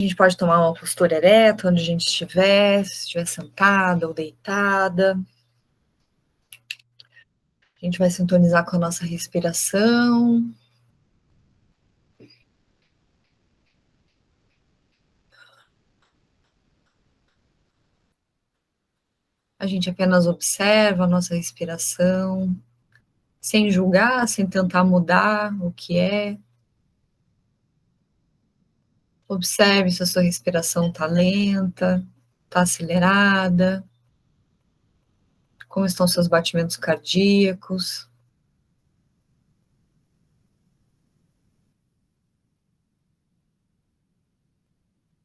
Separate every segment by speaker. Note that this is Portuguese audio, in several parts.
Speaker 1: A gente pode tomar uma postura ereta, onde a gente estiver, se estiver sentada ou deitada. A gente vai sintonizar com a nossa respiração. A gente apenas observa a nossa respiração, sem julgar, sem tentar mudar o que é. Observe se a sua respiração está lenta, está acelerada, como estão seus batimentos cardíacos.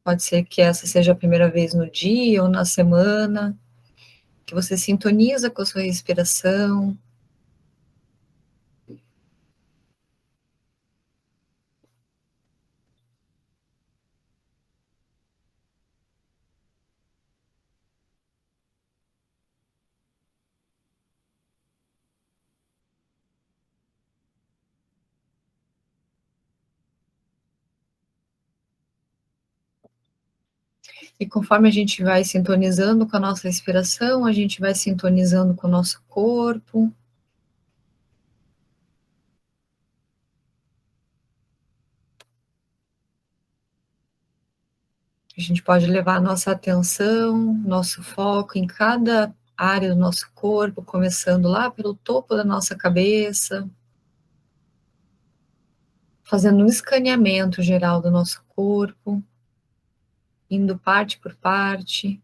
Speaker 1: Pode ser que essa seja a primeira vez no dia ou na semana, que você sintoniza com a sua respiração. E conforme a gente vai sintonizando com a nossa respiração, a gente vai sintonizando com o nosso corpo. A gente pode levar a nossa atenção, nosso foco em cada área do nosso corpo, começando lá pelo topo da nossa cabeça, fazendo um escaneamento geral do nosso corpo, indo parte por parte.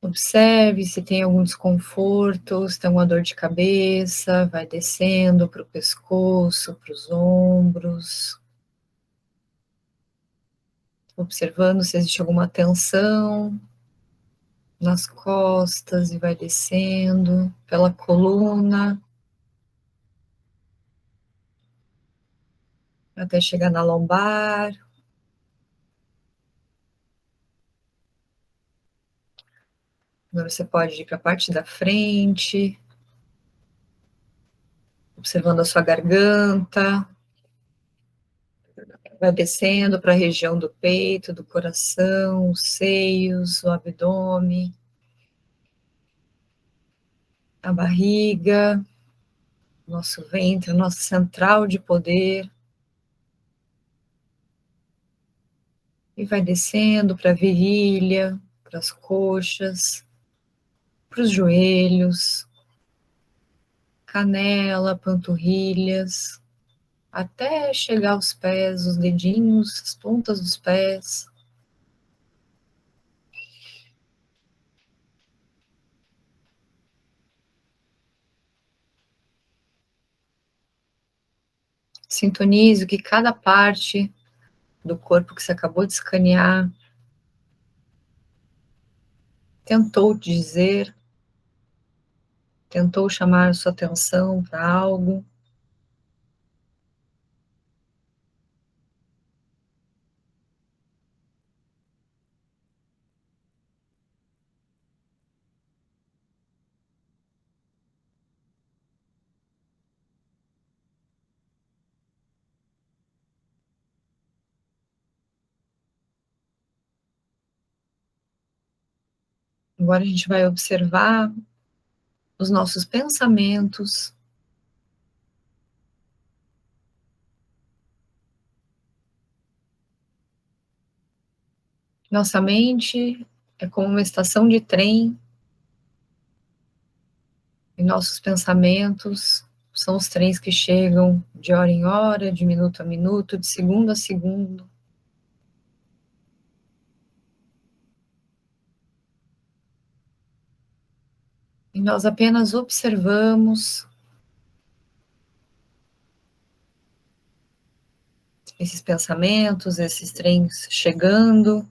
Speaker 1: Observe se tem algum desconforto, se tem alguma dor de cabeça, vai descendo para o pescoço, para os ombros. Observando se existe alguma tensão nas costas e vai descendo pela coluna até chegar na lombar. Agora você pode ir para a parte da frente, observando a sua garganta, vai descendo para a região do peito, do coração, os seios, o abdômen, a barriga, nosso ventre, nossa central de poder. E vai descendo para a virilha, para as coxas, para os joelhos, canela, panturrilhas, até chegar aos pés, os dedinhos, as pontas dos pés. Sintonize o que cada parte do corpo que você acabou de escanear tentou dizer, tentou chamar sua atenção para algo. Agora a gente vai observar os nossos pensamentos. Nossa mente é como uma estação de trem e nossos pensamentos são os trens que chegam de hora em hora, de minuto a minuto, de segundo a segundo. E nós apenas observamos esses pensamentos, esses trens chegando.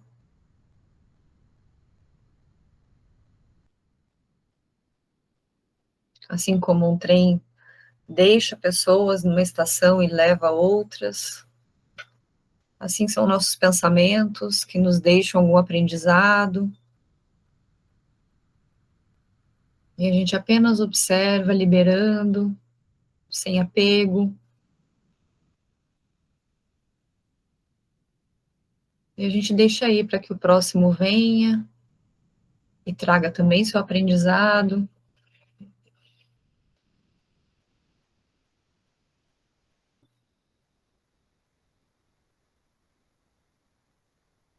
Speaker 1: Assim como um trem deixa pessoas numa estação e leva outras, assim são nossos pensamentos que nos deixam algum aprendizado. E a gente apenas observa, liberando, sem apego. E a gente deixa aí para que o próximo venha e traga também seu aprendizado.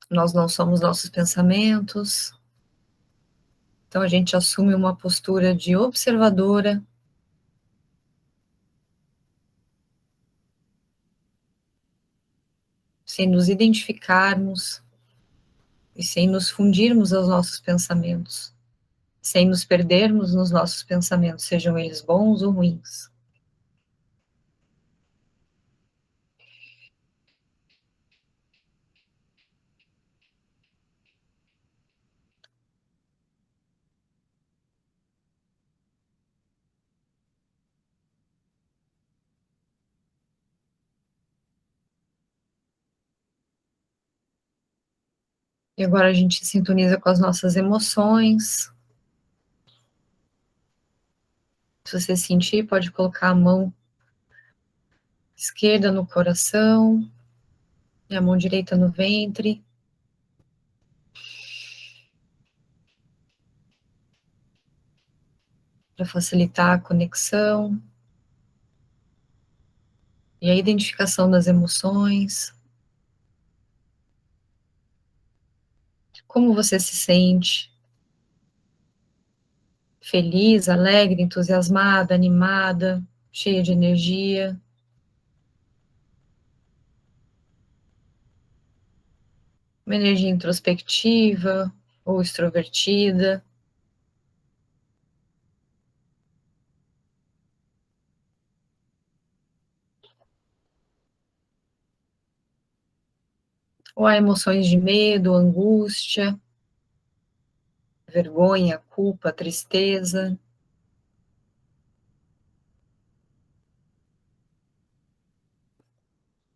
Speaker 1: Nós não somos nossos pensamentos. Então a gente assume uma postura de observadora, sem nos identificarmos e sem nos fundirmos aos nossos pensamentos, sem nos perdermos nos nossos pensamentos, sejam eles bons ou ruins. E agora a gente sintoniza com as nossas emoções. Se você sentir, pode colocar a mão esquerda no coração e a mão direita no ventre, para facilitar a conexão e a identificação das emoções. Como você se sente? Feliz, alegre, entusiasmada, animada, cheia de energia? Uma energia introspectiva ou extrovertida? Ou há emoções de medo, angústia, vergonha, culpa, tristeza,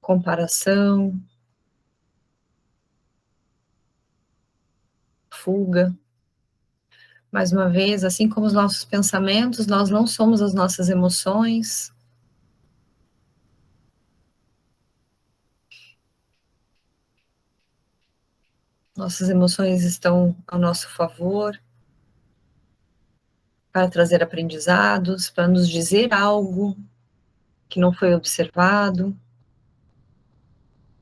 Speaker 1: comparação, fuga? Mais uma vez, assim como os nossos pensamentos, nós não somos as nossas emoções. Nossas emoções estão ao nosso favor para trazer aprendizados, para nos dizer algo que não foi observado,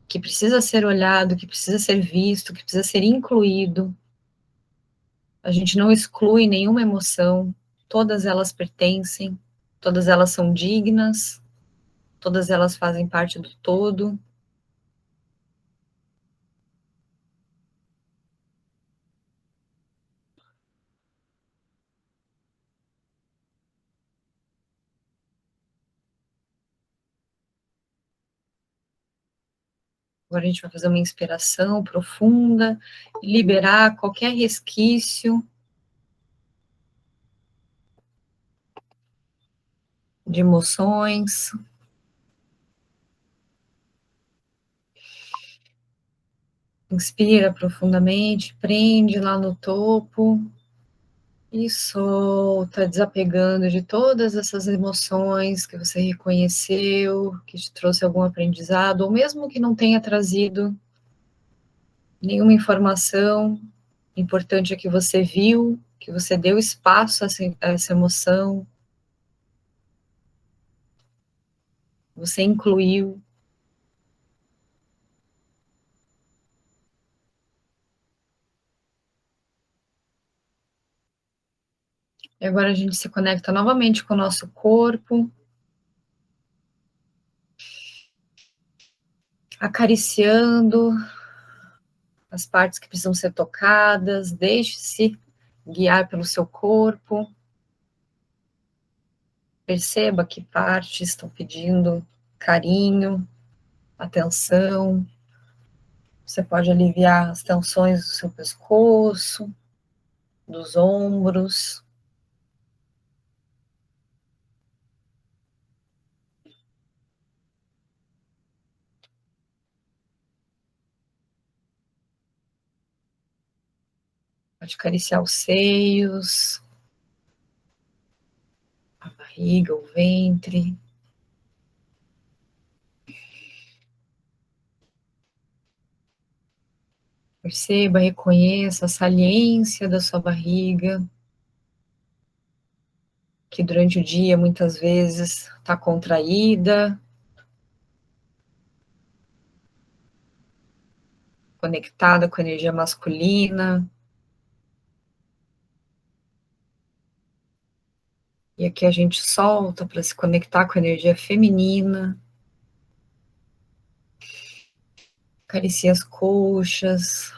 Speaker 1: que precisa ser olhado, que precisa ser visto, que precisa ser incluído. A gente não exclui nenhuma emoção, todas elas pertencem, todas elas são dignas, todas elas fazem parte do todo. Agora a gente vai fazer uma inspiração profunda, liberar qualquer resquício de emoções. Inspira profundamente, prende lá no topo e solta, desapegando de todas essas emoções que você reconheceu, que te trouxe algum aprendizado, ou mesmo que não tenha trazido nenhuma informação. O importante é que você viu, que você deu espaço a essa emoção, você incluiu. E agora a gente se conecta novamente com o nosso corpo, acariciando as partes que precisam ser tocadas, deixe-se guiar pelo seu corpo. Perceba que partes estão pedindo carinho, atenção. Você pode aliviar as tensões do seu pescoço, dos ombros. Pode acariciar os seios, a barriga, o ventre. Perceba, reconheça a saliência da sua barriga, que durante o dia muitas vezes está contraída, conectada com a energia masculina. E aqui a gente solta para se conectar com a energia feminina. Acaricia as coxas.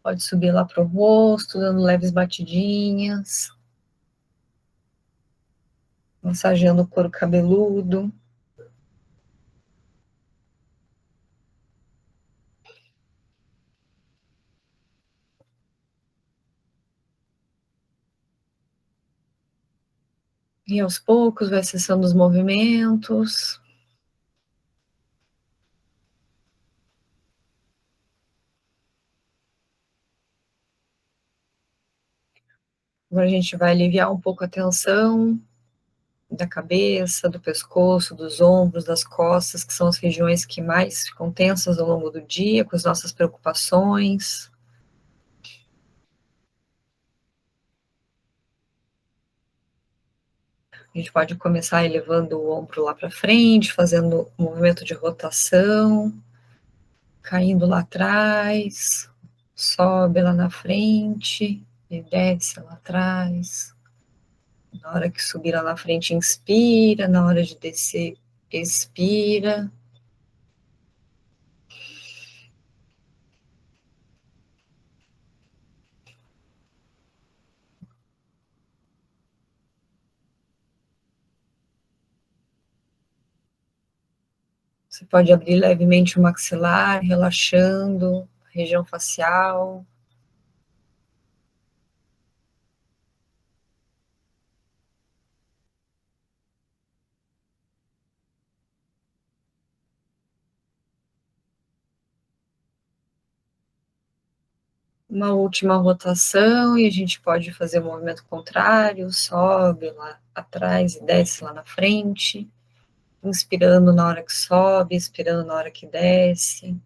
Speaker 1: Pode subir lá para o rosto, dando leves batidinhas. Massageando o couro cabeludo. E aos poucos vai cessando os movimentos. Agora a gente vai aliviar um pouco a tensão da cabeça, do pescoço, dos ombros, das costas, que são as regiões que mais ficam tensas ao longo do dia, com as nossas preocupações. A gente pode começar elevando o ombro lá para frente, fazendo um movimento de rotação, caindo lá atrás, sobe lá na frente e desce lá atrás. Na hora que subir lá na frente, inspira, na hora de descer, expira. Você pode abrir levemente o maxilar, relaxando a região facial. Uma última rotação e a gente pode fazer o movimento contrário, sobe lá atrás e desce lá na frente, inspirando na hora que sobe, expirando na hora que desce.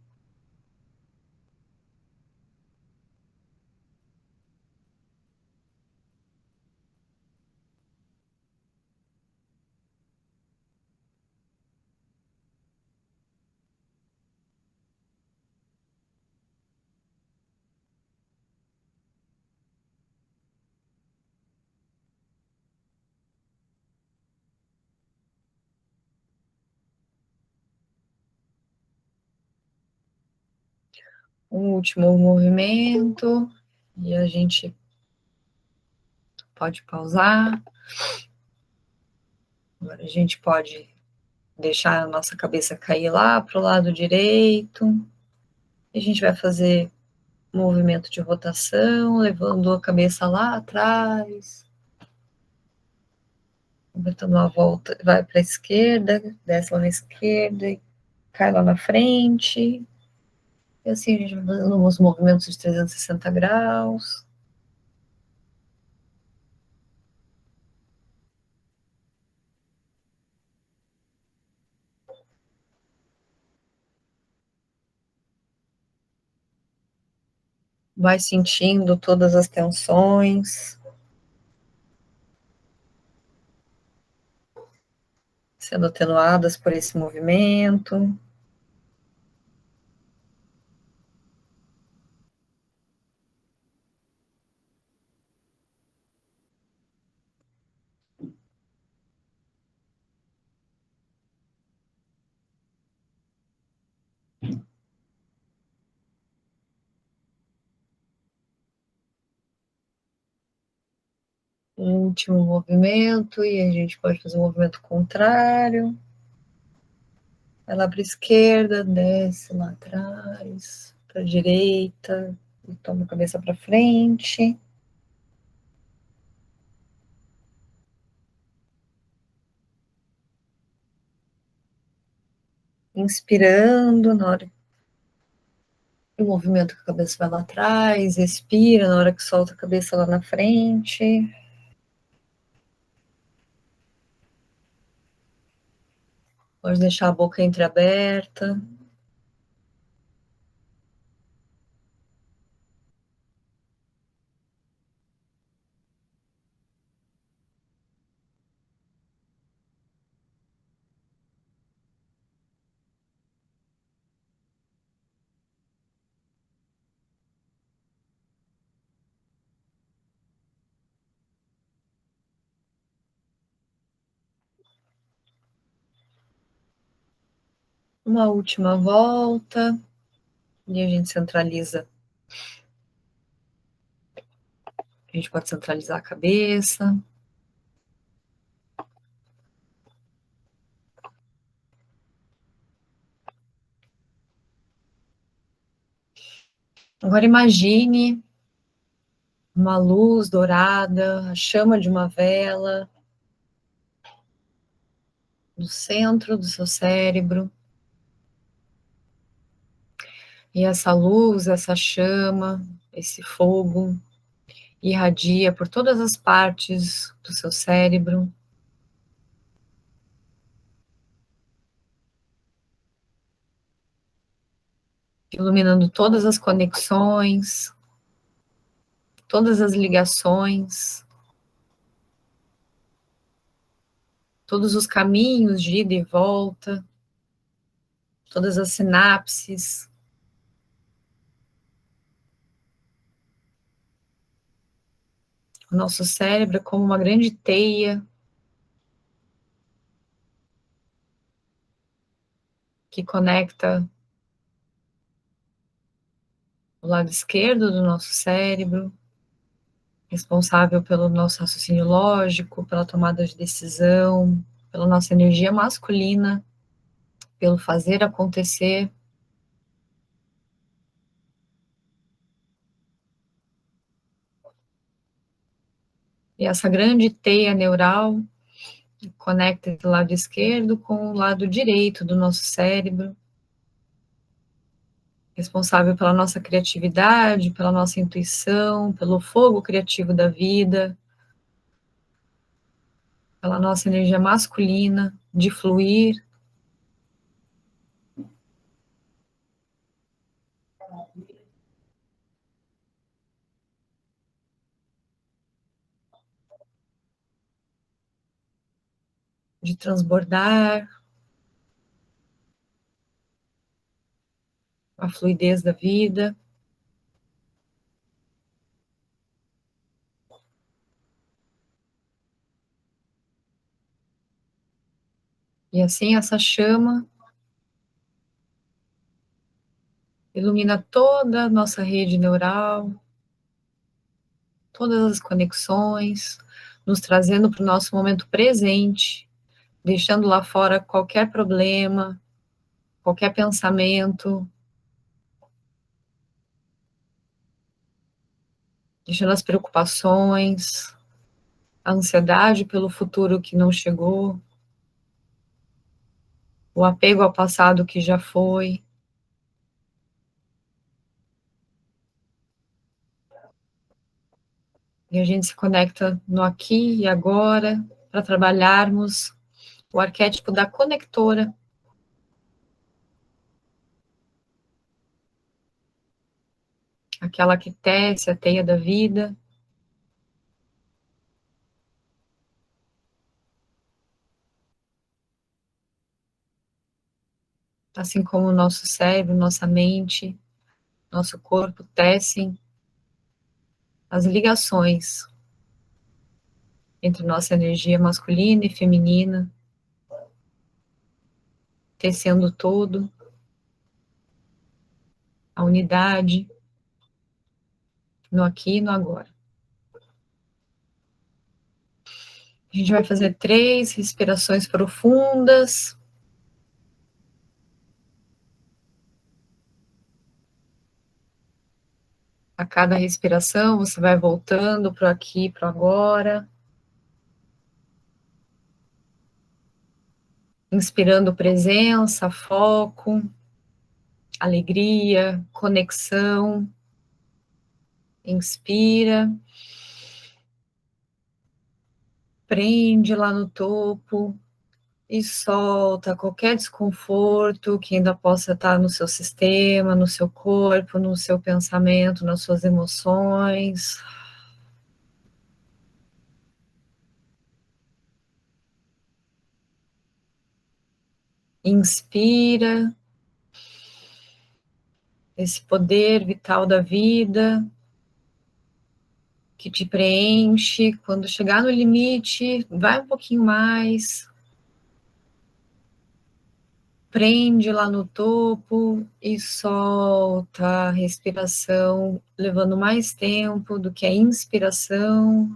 Speaker 1: Um último movimento e a gente pode pausar. Agora a gente pode deixar a nossa cabeça cair lá para o lado direito. E a gente vai fazer um movimento de rotação, levando a cabeça lá atrás, dando uma volta, vai para a esquerda, desce lá na esquerda e cai lá na frente. E assim a gente vai fazendo uns movimentos de 360 graus. Vai sentindo todas as tensões sendo atenuadas por esse movimento. Último movimento, e a gente pode fazer um movimento contrário. Vai lá para a esquerda, desce lá atrás, para a direita, e toma a cabeça para frente. Inspirando, na hora que o movimento que a cabeça vai lá atrás, expira, na hora que solta a cabeça lá na frente. Pode deixar a boca entreaberta. Uma última volta. E a gente centraliza. A gente pode centralizar a cabeça. Agora imagine uma luz dourada, a chama de uma vela no centro do seu cérebro. E essa luz, essa chama, esse fogo irradia por todas as partes do seu cérebro, iluminando todas as conexões, todas as ligações, todos os caminhos de ida e volta, todas as sinapses. O nosso cérebro é como uma grande teia que conecta o lado esquerdo do nosso cérebro, responsável pelo nosso raciocínio lógico, pela tomada de decisão, pela nossa energia masculina, pelo fazer acontecer. E essa grande teia neural conecta o lado esquerdo com o lado direito do nosso cérebro, responsável pela nossa criatividade, pela nossa intuição, pelo fogo criativo da vida, pela nossa energia masculina de fluir, de transbordar, a fluidez da vida. E assim essa chama ilumina toda a nossa rede neural, todas as conexões, nos trazendo para o nosso momento presente, deixando lá fora qualquer problema, qualquer pensamento, deixando as preocupações, a ansiedade pelo futuro que não chegou, o apego ao passado que já foi. E a gente se conecta no aqui e agora para trabalharmos o arquétipo da conectora, aquela que tece a teia da vida, assim como o nosso cérebro, nossa mente, nosso corpo tecem as ligações entre nossa energia masculina e feminina, tecendo todo, a unidade, no aqui e no agora. A gente vai fazer 3 respirações profundas. A cada respiração, você vai voltando para aqui, para agora. Inspirando presença, foco, alegria, conexão. Inspira. Prende lá no topo. e solta qualquer desconforto que ainda possa estar no seu sistema, no seu corpo, no seu pensamento, nas suas emoções. Inspira esse poder vital da vida que te preenche. Quando chegar no limite, vai um pouquinho mais. Prende lá no topo e solta a respiração, levando mais tempo do que a inspiração.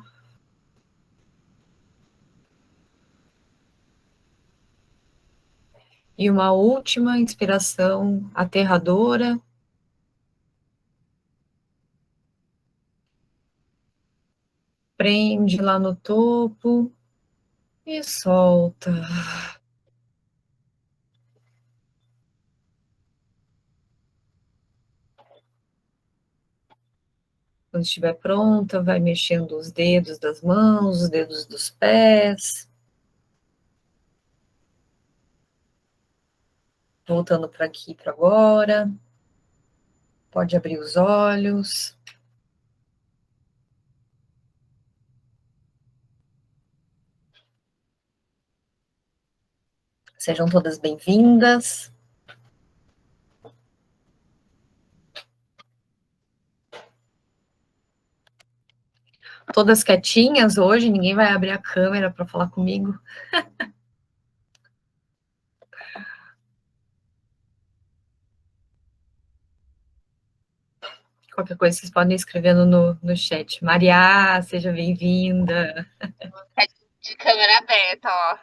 Speaker 1: E uma última inspiração aterradora. Prende lá no topo e solta. Quando estiver pronta, vai mexendo os dedos das mãos, os dedos dos pés. Voltando para aqui, para agora. Pode abrir os olhos. Sejam todas bem-vindas. Todas quietinhas hoje, ninguém vai abrir a câmera para falar comigo. Qualquer coisa vocês podem ir escrevendo no chat. Maria, seja bem-vinda.
Speaker 2: De câmera aberta, ó.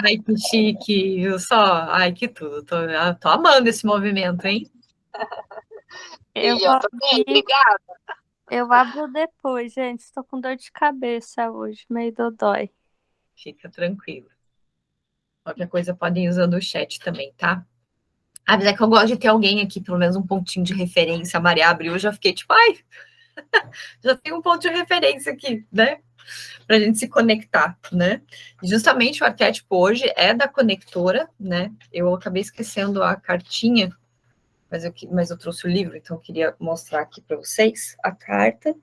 Speaker 1: Ai, que chique, viu só? Ai, que tudo. Tô amando esse movimento, hein?
Speaker 2: Eu também, obrigada.
Speaker 3: Eu abro depois, gente. Estou com dor de cabeça hoje, meio dodói.
Speaker 1: Fica tranquilo. Qualquer coisa podem ir usando o chat também, tá? Ah, mas é que eu gosto de ter alguém aqui, pelo menos um pontinho de referência. A Maria abriu, eu já fiquei tipo, ai, já tem um ponto de referência aqui, né? Pra gente se conectar, né? E justamente o arquétipo hoje é da conectora, né? Eu acabei esquecendo a cartinha, mas eu trouxe o livro, então eu queria mostrar aqui para vocês a carta.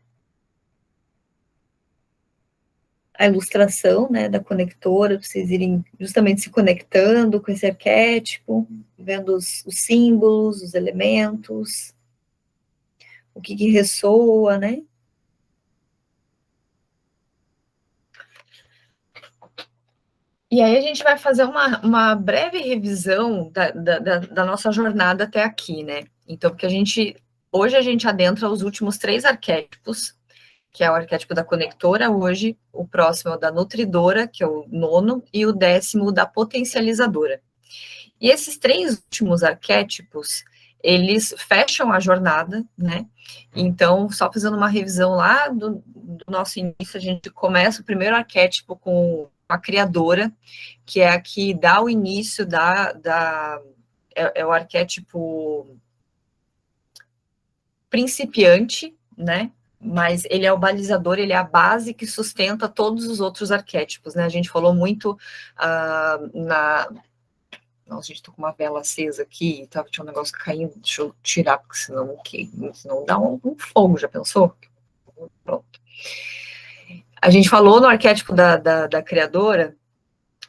Speaker 1: A ilustração, né, da conectora, para vocês irem justamente se conectando com esse arquétipo, vendo os símbolos, os elementos, o que ressoa, né? E aí a gente vai fazer uma breve revisão da nossa jornada até aqui, né? Então, porque hoje a gente adentra os últimos 3 arquétipos, que é o arquétipo da conectora hoje, o próximo é o da nutridora, que é o 9º, e o 10º da potencializadora. E esses 3 últimos arquétipos, eles fecham a jornada, né? Então, só fazendo uma revisão lá do nosso início, a gente começa o primeiro arquétipo com a criadora, que é a que dá o início é o arquétipo principiante, né? Mas ele é o balizador, ele é a base que sustenta todos os outros arquétipos, né? A gente falou muito Nossa, gente, tô com uma vela acesa aqui, tinha um negócio caindo, deixa eu tirar, porque senão dá um fogo, já pensou? Pronto. A gente falou no arquétipo da criadora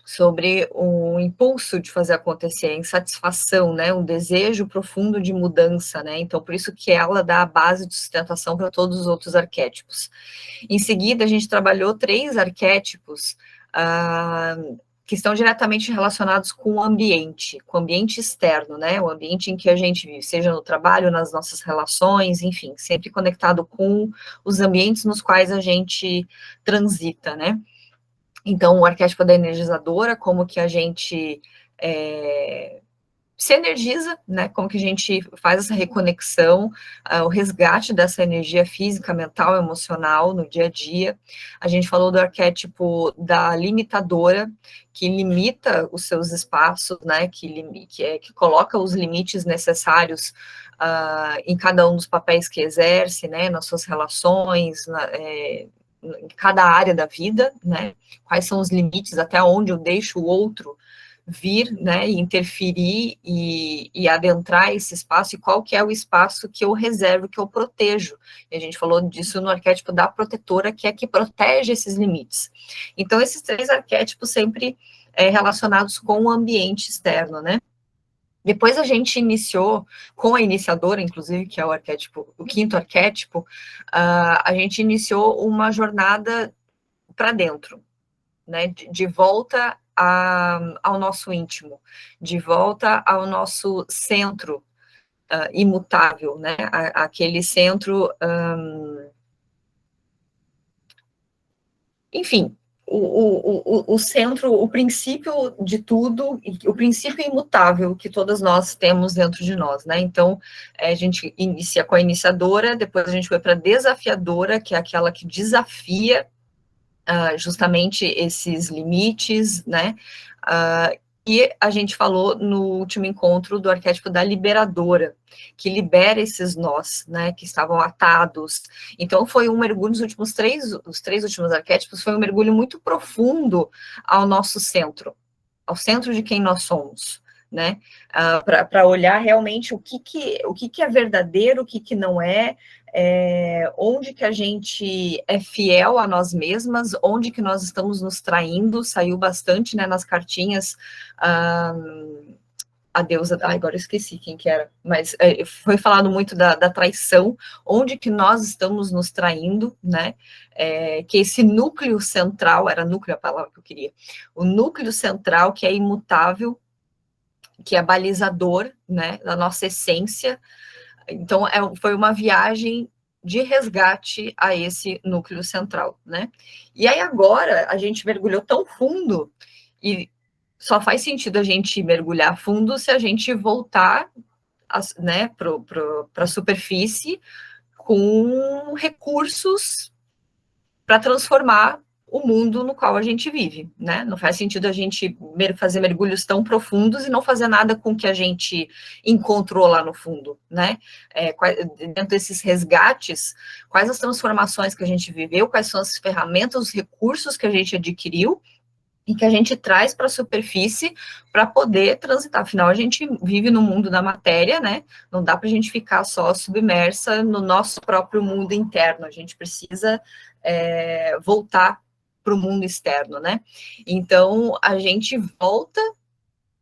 Speaker 1: sobre o impulso de fazer acontecer, a insatisfação, né, um desejo profundo de mudança, né, então por isso que ela dá a base de sustentação para todos os outros arquétipos. Em seguida, a gente trabalhou 3 arquétipos que estão diretamente relacionados com o ambiente externo, né, o ambiente em que a gente vive, seja no trabalho, nas nossas relações, enfim, sempre conectado com os ambientes nos quais a gente transita, né. Então, o arquétipo da energizadora, como que a gente se energiza, né? Como que a gente faz essa reconexão, o resgate dessa energia física, mental, emocional no dia a dia. A gente falou do arquétipo da limitadora, que limita os seus espaços, né? Que coloca os limites necessários em cada um dos papéis que exerce, né? Nas suas relações, em cada área da vida, né? Quais são os limites, até onde eu deixo o outro vir, né, e interferir e adentrar esse espaço, e qual que é o espaço que eu reservo, que eu protejo. E a gente falou disso no arquétipo da protetora, que é que protege esses limites. Então, esses 3 arquétipos sempre relacionados com o ambiente externo, né? Depois a gente iniciou, com a iniciadora, inclusive, que é o arquétipo, o 5º arquétipo, a gente iniciou uma jornada para dentro, né, de volta ao nosso íntimo, de volta ao nosso centro imutável, né, aquele centro, enfim, o centro, o princípio de tudo, o princípio imutável que todas nós temos dentro de nós, né? Então, a gente inicia com a iniciadora, depois a gente vai para a desafiadora, que é aquela que desafia justamente esses limites, né? E a gente falou no último encontro do arquétipo da liberadora, que libera esses nós, né, que estavam atados. Então, foi um mergulho nos últimos os 3 últimos arquétipos, foi um mergulho muito profundo ao nosso centro, ao centro de quem nós somos, né, para olhar realmente o que é verdadeiro, o que não é, onde que a gente é fiel a nós mesmas, onde que nós estamos nos traindo, saiu bastante, né, nas cartinhas, a deusa, agora eu esqueci quem que era, mas foi falado muito da traição, onde que nós estamos nos traindo, né, que esse núcleo central, era núcleo a palavra que eu queria, o núcleo central que é imutável, que é balizador, né, da nossa essência. Então, foi uma viagem de resgate a esse núcleo central, né? E aí agora a gente mergulhou tão fundo e só faz sentido a gente mergulhar fundo se a gente voltar, né, para a superfície com recursos para transformar o mundo no qual a gente vive, né? Não faz sentido a gente fazer mergulhos tão profundos e não fazer nada com o que a gente encontrou lá no fundo, né? Dentro desses resgates, quais as transformações que a gente viveu, quais são as ferramentas, os recursos que a gente adquiriu e que a gente traz para a superfície para poder transitar. Afinal, a gente vive no mundo da matéria, né? Não dá para a gente ficar só submersa no nosso próprio mundo interno. A gente precisa voltar para o mundo externo, né? Então, a gente volta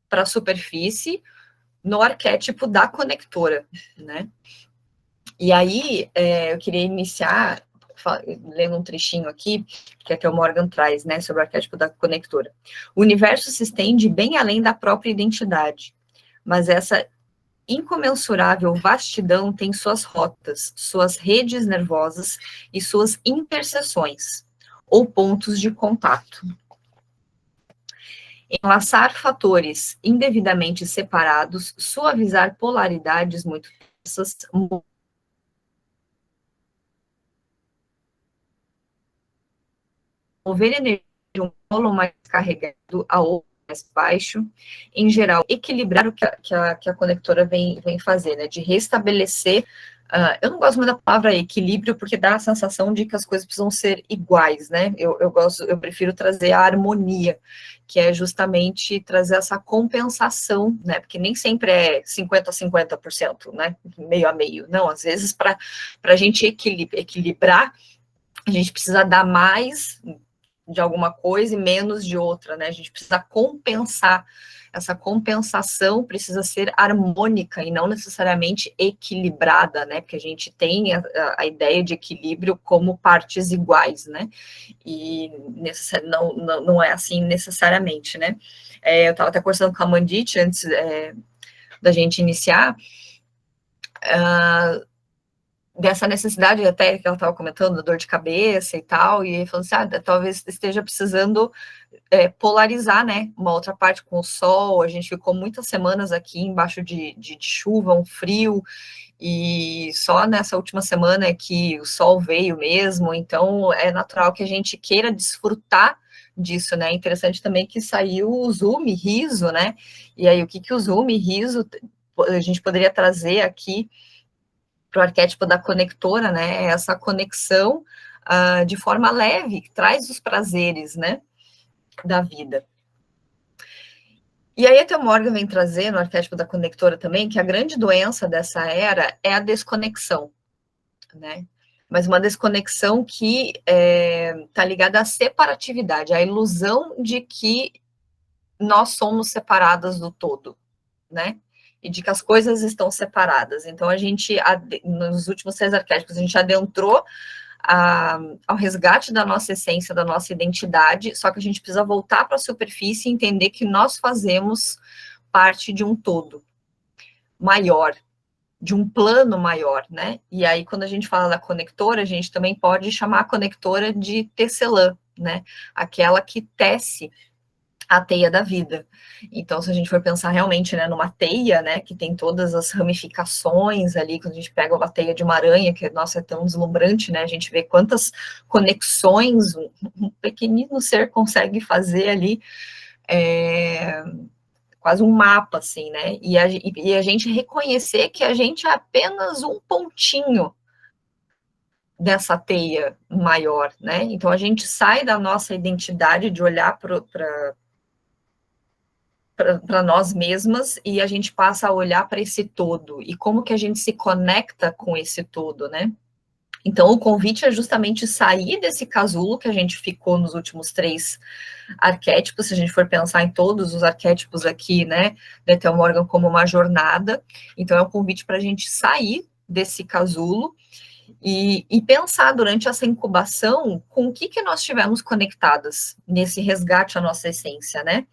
Speaker 1: para a superfície no arquétipo da conectora, né? E aí, eu queria iniciar lendo um trechinho aqui, que o Morgan traz, né, sobre o arquétipo da conectora. O universo se estende bem além da própria identidade, mas essa incomensurável vastidão tem suas rotas, suas redes nervosas e suas interseções, ou pontos de contato. Enlaçar fatores indevidamente separados, suavizar polaridades muito tensas, mover energia de um polo mais carregado a outro mais baixo, em geral, equilibrar o que a conectora vem fazer, né, de restabelecer, eu não gosto muito da palavra equilíbrio, porque dá a sensação de que as coisas precisam ser iguais, né, eu prefiro trazer a harmonia, que é justamente trazer essa compensação, né, porque nem sempre é 50% a 50%, né, meio a meio, não, às vezes para a gente equilibrar, a gente precisa dar mais de alguma coisa e menos de outra, né? A gente precisa compensar. Essa compensação precisa ser harmônica e não necessariamente equilibrada, né? Porque a gente tem a ideia de equilíbrio como partes iguais, né? E não é assim necessariamente, né? Eu estava até conversando com a Mandit antes da gente iniciar, dessa necessidade até que ela estava comentando, da dor de cabeça e tal, e falando assim, talvez esteja precisando polarizar, né, uma outra parte com o sol, a gente ficou muitas semanas aqui embaixo de chuva, um frio, e só nessa última semana é que o sol veio mesmo, então é natural que a gente queira desfrutar disso, né, interessante também que saiu o Zoom, riso, né, e aí o que o Zoom, riso, a gente poderia trazer aqui para o arquétipo da conectora, né, essa conexão de forma leve, que traz os prazeres, né, da vida. E aí até o Morgan vem trazer no arquétipo da conectora também, que a grande doença dessa era é a desconexão, né? Mas uma desconexão que está ligada à separatividade, à ilusão de que nós somos separadas do todo, né? E de que as coisas estão separadas. Então, a gente, nos últimos 6 arquétipos, a gente adentrou ao resgate da nossa essência, da nossa identidade, só que a gente precisa voltar para a superfície e entender que nós fazemos parte de um todo maior, de um plano maior, né? E aí, quando a gente fala da conectora, a gente também pode chamar a conectora de tecelã, né? Aquela que tece a teia da vida. Então, se a gente for pensar realmente, né, numa teia, né, que tem todas as ramificações ali, quando a gente pega uma teia de uma aranha, que, nossa, é tão deslumbrante, né, a gente vê quantas conexões um pequenino ser consegue fazer ali, quase um mapa, assim, né, e a gente reconhecer que a gente é apenas um pontinho dessa teia maior, né, então a gente sai da nossa identidade de olhar para nós mesmas e a gente passa a olhar para esse todo e como que a gente se conecta com esse todo, né? Então, o convite é justamente sair desse casulo que a gente ficou nos últimos 3 arquétipos, se a gente for pensar em todos os arquétipos aqui, né, da Theo Morgan como uma jornada. Então, é um convite para a gente sair desse casulo e pensar durante essa incubação com o que nós tivemos conectadas nesse resgate à nossa essência, né?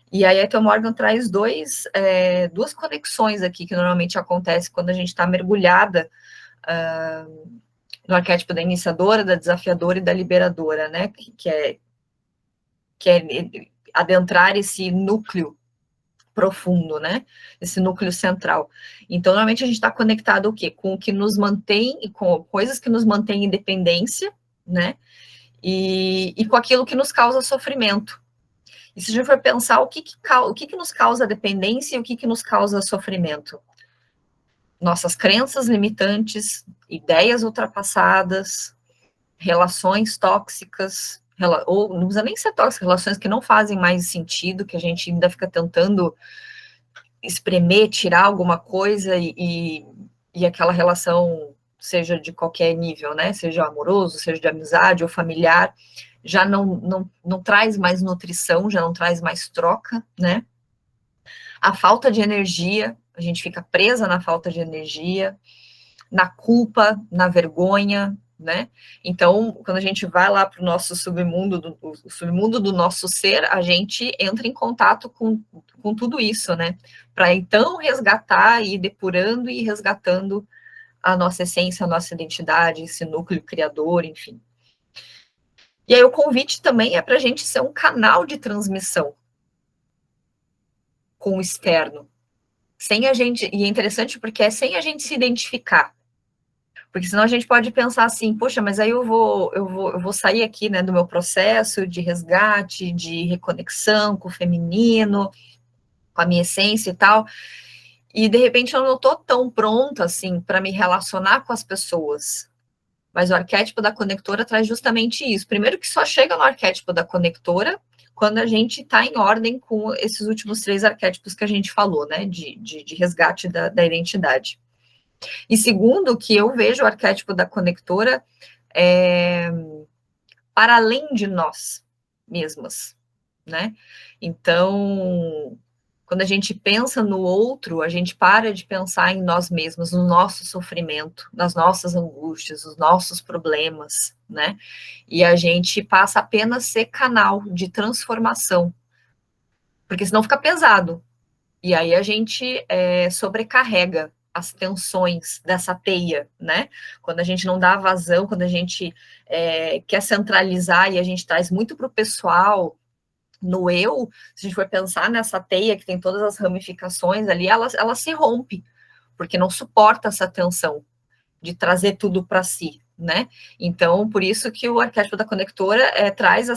Speaker 1: E aí a Ethel Morgan traz duas conexões aqui que normalmente acontecem quando a gente está mergulhada no arquétipo da iniciadora, da desafiadora e da liberadora, né? Que é adentrar esse núcleo profundo, né? Esse núcleo central. Então, normalmente a gente está conectado o quê? Com o que nos mantém, com coisas que nos mantêm em dependência, né? E com aquilo que nos causa sofrimento. E se a gente for pensar o que nos causa dependência e o que nos causa sofrimento? Nossas crenças limitantes, ideias ultrapassadas, relações tóxicas, ou não precisa nem ser tóxicas, relações que não fazem mais sentido, que a gente ainda fica tentando espremer, tirar alguma coisa e aquela relação, seja de qualquer nível, né? Seja amoroso, seja de amizade ou familiar, já não traz mais nutrição, já não traz mais troca, né? A falta de energia, a gente fica presa na falta de energia, na culpa, na vergonha, né? Então, quando a gente vai lá para o nosso submundo, o submundo do nosso ser, a gente entra em contato com tudo isso, né? Para então resgatar, ir depurando e resgatando a nossa essência, a nossa identidade, esse núcleo criador, enfim. E aí o convite também é para a gente ser um canal de transmissão com o externo. Sem a gente, e é interessante porque é sem a gente se identificar. Porque senão a gente pode pensar assim, poxa, mas aí eu vou sair aqui, né, do meu processo de resgate, de reconexão com o feminino, com a minha essência e tal, e de repente eu não estou tão pronta assim para me relacionar com as pessoas. Mas o arquétipo da conectora traz justamente isso. Primeiro que só chega no arquétipo da conectora quando a gente está em ordem com esses últimos 3 arquétipos que a gente falou, né, de resgate da identidade. E segundo, que eu vejo o arquétipo da conectora para além de nós mesmas, né? Então, quando a gente pensa no outro, a gente para de pensar em nós mesmos, no nosso sofrimento, nas nossas angústias, os nossos problemas, né? E a gente passa apenas a ser canal de transformação, porque senão fica pesado. E aí a gente sobrecarrega as tensões dessa teia, né? Quando a gente não dá vazão, quando a gente quer centralizar e a gente traz muito para o pessoal, no eu, se a gente for pensar nessa teia que tem todas as ramificações ali, ela se rompe, porque não suporta essa tensão de trazer tudo para si, né? Então, por isso que o arquétipo da conectora traz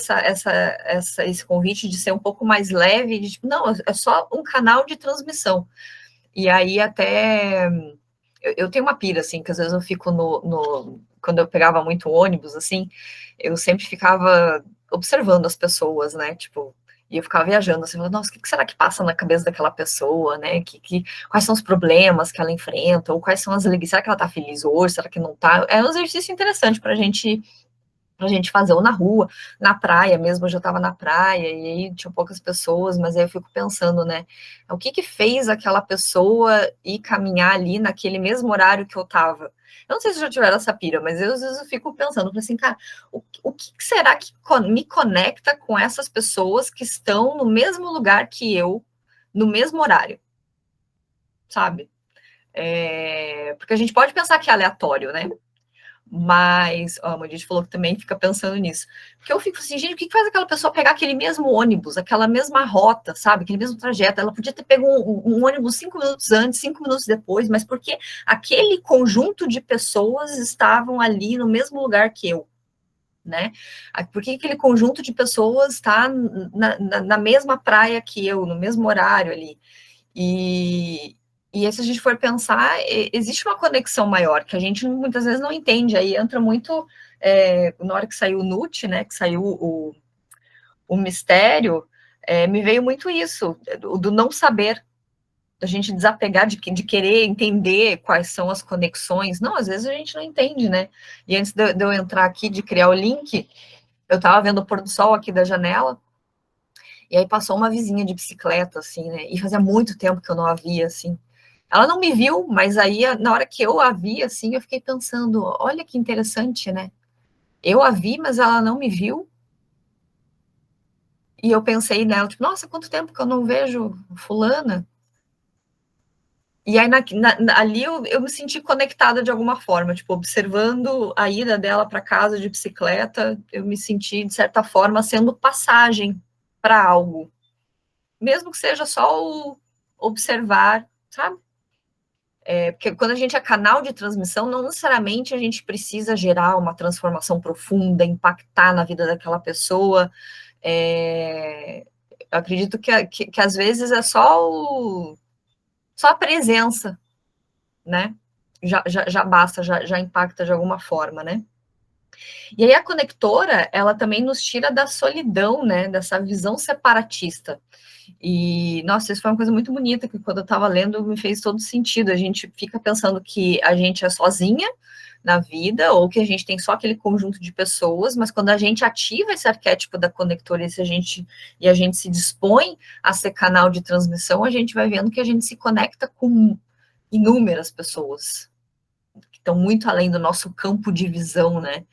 Speaker 1: esse convite de ser um pouco mais leve, de tipo, não, é só um canal de transmissão. E aí até eu tenho uma pira, assim, que às vezes eu fico quando eu pegava muito ônibus, assim, eu sempre ficava observando as pessoas, né, tipo, e eu ficava viajando, assim, falando, nossa, o que será que passa na cabeça daquela pessoa, né, quais são os problemas que ela enfrenta, ou quais são as alegrias, será que ela tá feliz hoje, será que não tá? É um exercício interessante pra gente fazer, ou na rua, na praia mesmo, eu já estava na praia, e aí tinha poucas pessoas, mas aí eu fico pensando, né, o que fez aquela pessoa ir caminhar ali naquele mesmo horário que eu estava? Eu não sei se já tiveram essa pira, mas eu, às vezes eu fico pensando, assim, cara, o que será que me conecta com essas pessoas que estão no mesmo lugar que eu, no mesmo horário, sabe? Porque a gente pode pensar que é aleatório, né? Mas, ó, a gente falou que também fica pensando nisso. Porque eu fico assim, gente, o que faz aquela pessoa pegar aquele mesmo ônibus, aquela mesma rota, sabe? Aquele mesmo trajeto. Ela podia ter pego um ônibus 5 minutos antes, 5 minutos depois, mas porque aquele conjunto de pessoas estavam ali no mesmo lugar que eu, né? Por que aquele conjunto de pessoas está na mesma praia que eu, no mesmo horário ali? E aí, se a gente for pensar, existe uma conexão maior, que a gente muitas vezes não entende, aí entra muito, na hora que saiu o Nut, né, que saiu o mistério, me veio muito isso, do não saber, da gente desapegar de querer entender quais são as conexões, não, às vezes a gente não entende, né, e antes de eu entrar aqui, de criar o link, eu estava vendo o pôr do sol aqui da janela, e aí passou uma vizinha de bicicleta, assim, né, e fazia muito tempo que eu não a via, assim. Ela não me viu, mas aí, na hora que eu a vi, assim, eu fiquei pensando, olha que interessante, né? Eu a vi, mas ela não me viu. E eu pensei nela, tipo, nossa, quanto tempo que eu não vejo fulana. E aí, ali eu me senti conectada de alguma forma, tipo, observando a ida dela para casa de bicicleta, eu me senti, de certa forma, sendo passagem para algo. Mesmo que seja só o observar, sabe? Porque quando a gente é canal de transmissão, não necessariamente a gente precisa gerar uma transformação profunda, impactar na vida daquela pessoa. Eu acredito que às vezes é só a presença, né? Já basta, já impacta de alguma forma, né? E aí a conectora, ela também nos tira da solidão, né? Dessa visão separatista. E, nossa, isso foi uma coisa muito bonita, que quando eu estava lendo me fez todo sentido. A gente fica pensando que a gente é sozinha na vida, ou que a gente tem só aquele conjunto de pessoas, mas quando a gente ativa esse arquétipo da conectora e a gente se dispõe a ser canal de transmissão, a gente vai vendo que a gente se conecta com inúmeras pessoas, que estão muito além do nosso campo de visão, né?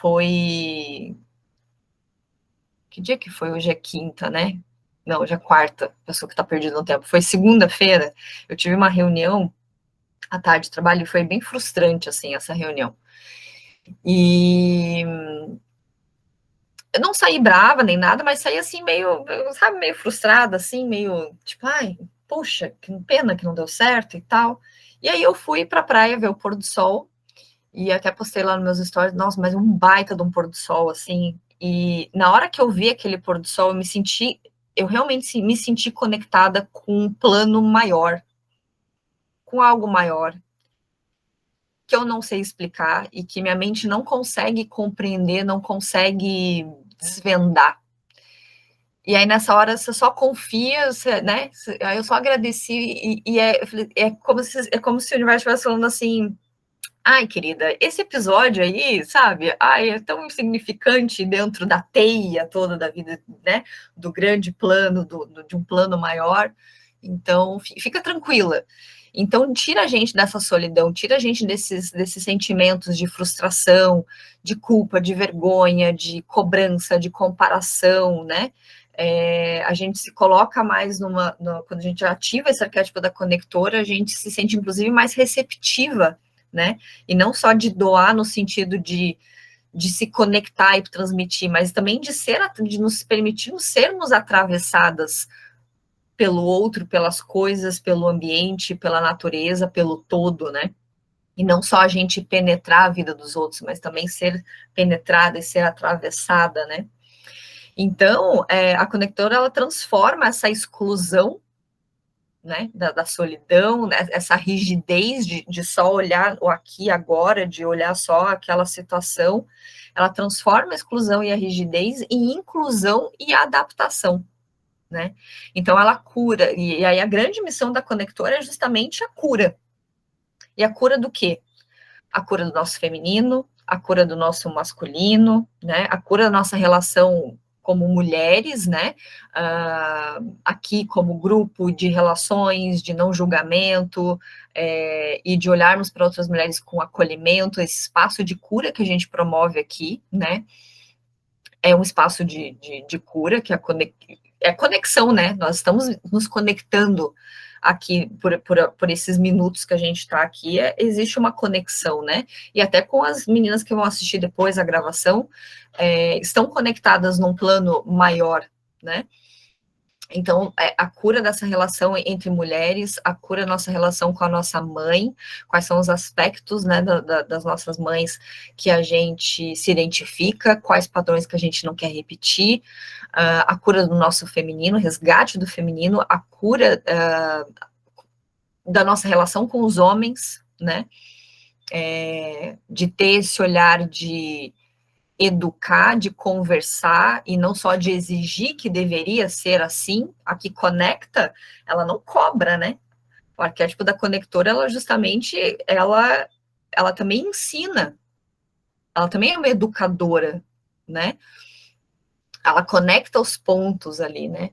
Speaker 1: Foi... Que dia que foi? Hoje é quinta, né? Não, hoje é quarta, pessoa que está perdida no tempo. Foi segunda-feira, eu tive uma reunião à tarde de trabalho e foi bem frustrante, assim, essa reunião. E eu não saí brava nem nada, mas saí assim, meio, sabe, meio frustrada, assim, meio tipo, ai, poxa, que pena que não deu certo e tal. E aí eu fui para a praia ver o pôr do sol, e até postei lá nos meus stories, nossa, mas um baita de um pôr do sol, assim. E na hora que eu vi aquele pôr do sol, eu realmente me senti conectada com um plano maior, com algo maior, que eu não sei explicar e que minha mente não consegue compreender, não consegue desvendar. E aí, nessa hora, você só confia, né? Aí eu só agradeci, é como se o universo estivesse falando assim, ai, querida, esse episódio aí, sabe? Ai, é tão insignificante dentro da teia toda da vida, né? Do grande plano, de um plano maior. Então, fica tranquila. Então, tira a gente dessa solidão, tira a gente desses sentimentos de frustração, de culpa, de vergonha, de cobrança, de comparação, né? A gente se coloca mais quando a gente ativa esse arquétipo da conectora, a gente se sente, inclusive, mais receptiva, né? E não só de doar no sentido de se conectar e transmitir, mas também de nos permitir sermos atravessadas pelo outro, pelas coisas, pelo ambiente, pela natureza, pelo todo, né? E não só a gente penetrar a vida dos outros, mas também ser penetrada e ser atravessada, né? Então, a conectora, ela transforma essa exclusão né, da solidão, né, essa rigidez de só olhar o aqui e agora, de olhar só aquela situação, ela transforma a exclusão e a rigidez em inclusão e adaptação, né? Então ela cura, e aí a grande missão da conectora é justamente a cura. E a cura do quê? A cura do nosso feminino, a cura do nosso masculino, né? A cura da nossa relação como mulheres, né? Aqui como grupo de relações, de não julgamento, e de olharmos para outras mulheres com acolhimento, esse espaço de cura que a gente promove aqui, né? É um espaço de cura, que é conexão, né? Nós estamos nos conectando aqui por esses minutos que a gente está aqui, existe uma conexão, né? E até com as meninas que vão assistir depois a gravação, estão conectadas num plano maior, né? Então, a cura dessa relação entre mulheres, a cura da nossa relação com a nossa mãe, quais são os aspectos, né, das nossas mães que a gente se identifica, quais padrões que a gente não quer repetir, a cura do nosso feminino, resgate do feminino, a cura da nossa relação com os homens, né, de ter esse olhar de educar, de conversar, e não só de exigir que deveria ser assim. A que conecta, ela não cobra, né? O arquétipo da conectora, ela justamente, ela também ensina, ela também é uma educadora, né? Ela conecta os pontos ali, né?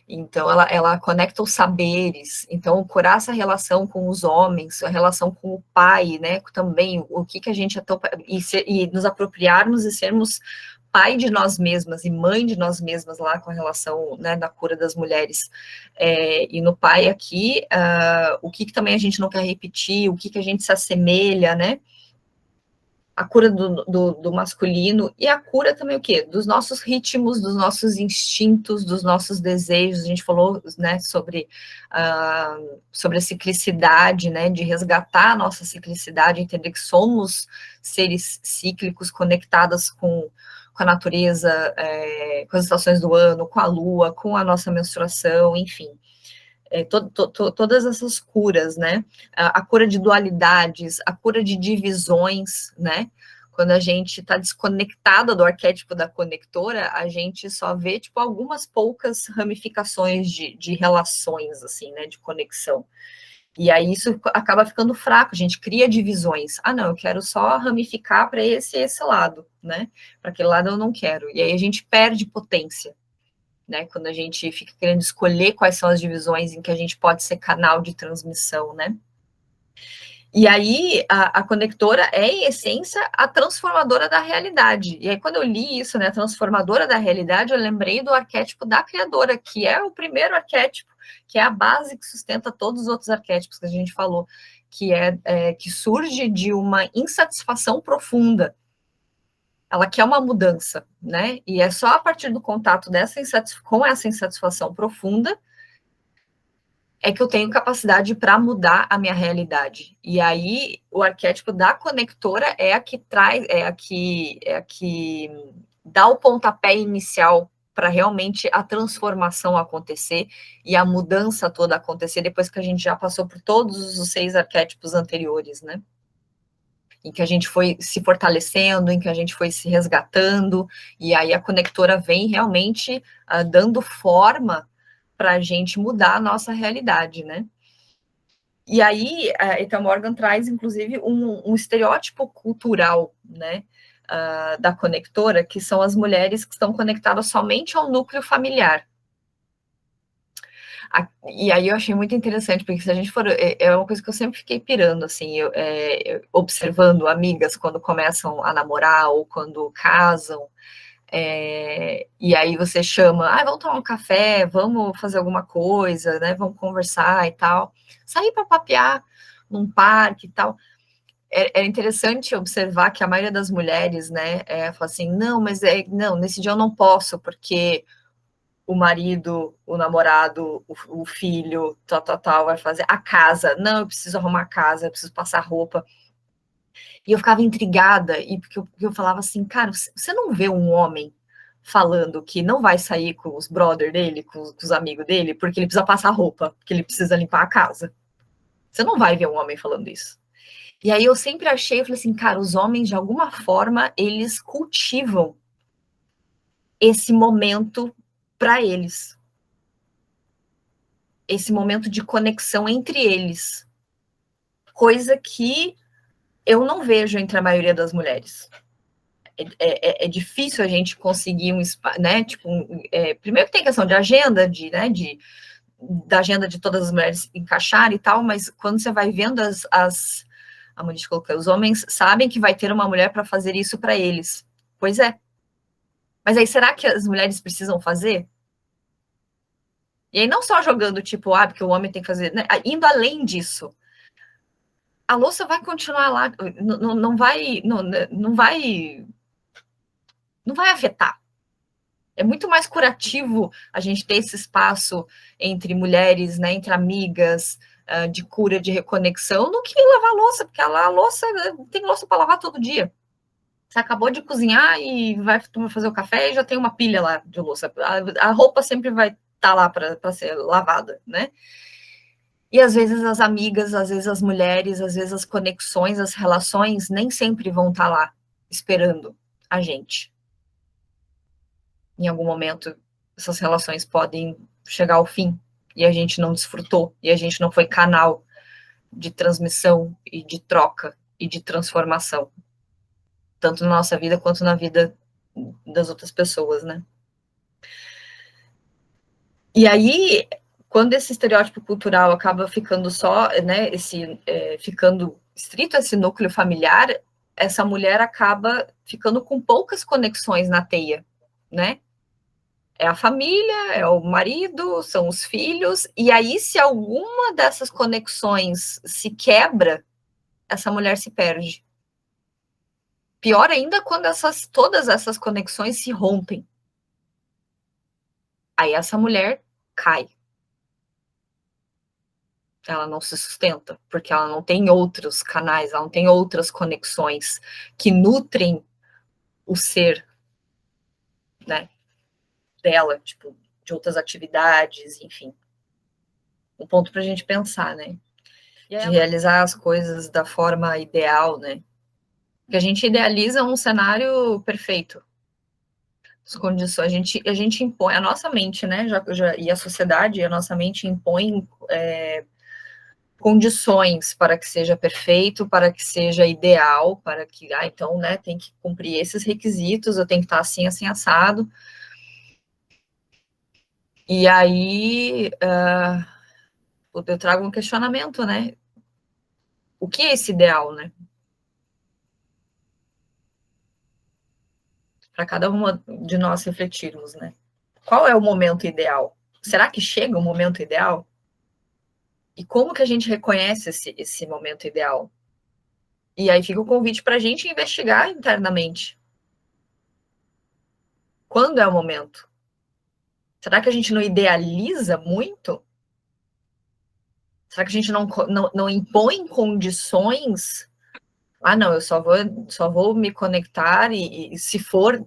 Speaker 1: Então, ela conecta os saberes. Então, curar essa relação com os homens, a relação com o pai, né? Também, o que a gente é tão... E nos apropriarmos e sermos pai de nós mesmas e mãe de nós mesmas lá com a relação, né, da cura das mulheres. E no pai aqui, o que também a gente não quer repetir, o que a gente se assemelha, né? A cura do masculino, e a cura também o quê? Dos nossos ritmos, dos nossos instintos, dos nossos desejos. A gente falou, né, sobre a ciclicidade, né, de resgatar a nossa ciclicidade, entender que somos seres cíclicos conectadas com a natureza, com as estações do ano, com a lua, com a nossa menstruação, enfim. Todas essas curas, né? A cura de dualidades, a cura de divisões, né? Quando a gente está desconectada do arquétipo da conectora, a gente só vê, tipo, algumas poucas ramificações de relações, assim, né? De conexão. E aí isso acaba ficando fraco, a gente cria divisões. Ah, não, eu quero só ramificar para esse e esse lado, né? Para aquele lado eu não quero. E aí a gente perde potência, né, quando a gente fica querendo escolher quais são as divisões em que a gente pode ser canal de transmissão, né? E aí, a conectora é, em essência, a transformadora da realidade. E aí, quando eu li isso, né, a transformadora da realidade, eu lembrei do arquétipo da criadora, que é o primeiro arquétipo, que é a base que sustenta todos os outros arquétipos que a gente falou, que surge de uma insatisfação profunda. Ela quer uma mudança, né? E é só a partir do contato com essa insatisfação profunda é que eu tenho capacidade para mudar a minha realidade. E aí o arquétipo da conectora é a que traz, é a que dá o pontapé inicial para realmente a transformação acontecer e a mudança toda acontecer depois que a gente já passou por todos os 6 arquétipos anteriores, né? Em que a gente foi se fortalecendo, em que a gente foi se resgatando, e aí a conectora vem realmente dando forma para a gente mudar a nossa realidade, né? E aí, a Eta Morgan traz, inclusive, um estereótipo cultural, né, da conectora, que são as mulheres que estão conectadas somente ao núcleo familiar. E aí eu achei muito interessante, porque se a gente for... É uma coisa que eu sempre fiquei pirando, assim, observando amigas quando começam a namorar ou quando casam, e aí você chama, vamos tomar um café, vamos fazer alguma coisa, né, vamos conversar e tal. Sair para papear num parque e tal. É interessante observar que a maioria das mulheres, né, fala assim, não, mas não, nesse dia eu não posso, porque o marido, o namorado, o filho, tal, vai fazer a casa. Não, eu preciso arrumar a casa, eu preciso passar roupa. E eu ficava intrigada, porque eu falava assim, cara, você não vê um homem falando que não vai sair com os brother dele, com os amigos dele, porque ele precisa passar roupa, porque ele precisa limpar a casa. Você não vai ver um homem falando isso. E aí eu sempre achei, eu falei assim, cara, os homens, de alguma forma, eles cultivam esse momento para eles. Esse momento de conexão entre eles. Coisa que eu não vejo entre a maioria das mulheres. É difícil a gente conseguir um espaço, né? Tipo, primeiro que tem questão de agenda, da agenda de todas as mulheres encaixar e tal, mas quando você vai vendo a mulher colocar, os homens sabem que vai ter uma mulher para fazer isso para eles. Pois é. Mas aí, será que as mulheres precisam fazer? E aí, não só jogando, tipo, porque o homem tem que fazer, né? Indo além disso. A louça vai continuar lá, não vai afetar. É muito mais curativo a gente ter esse espaço entre mulheres, né, entre amigas, de cura, de reconexão, do que lavar louça, porque a louça tem louça para lavar todo dia. Você acabou de cozinhar e vai fazer o café e já tem uma pilha lá de louça. A roupa sempre vai estar lá para ser lavada, né? E às vezes as amigas, às vezes as mulheres, às vezes as conexões, as relações nem sempre vão estar lá esperando a gente. Em algum momento, essas relações podem chegar ao fim e a gente não desfrutou, e a gente não foi canal de transmissão e de troca e de transformação, tanto na nossa vida quanto na vida das outras pessoas, né? E aí, quando esse estereótipo cultural acaba ficando só, né, ficando estrito a esse núcleo familiar, essa mulher acaba ficando com poucas conexões na teia, né? É a família, é o marido, são os filhos, e aí se alguma dessas conexões se quebra, essa mulher se perde. Pior ainda quando todas essas conexões se rompem. Aí essa mulher cai. Ela não se sustenta, porque ela não tem outros canais, ela não tem outras conexões que nutrem o ser, né, dela, tipo, de outras atividades, enfim. Um ponto para a gente pensar, né? De realizar as coisas da forma ideal, né? Porque a gente idealiza um cenário perfeito. As condições, a gente impõe, a nossa mente, né? E a sociedade, a nossa mente impõe condições para que seja perfeito, para que seja ideal, para que, então, né, tem que cumprir esses requisitos, eu tenho que estar assim, assim, assado. E aí, eu trago um questionamento, né? O que é esse ideal, né? Para cada uma de nós refletirmos, né? Qual é o momento ideal? Será que chega o momento ideal? E como que a gente reconhece esse momento ideal? E aí fica o convite para a gente investigar internamente. Quando é o momento? Será que a gente não idealiza muito? Será que a gente não impõe condições? Não, eu só vou me conectar e se for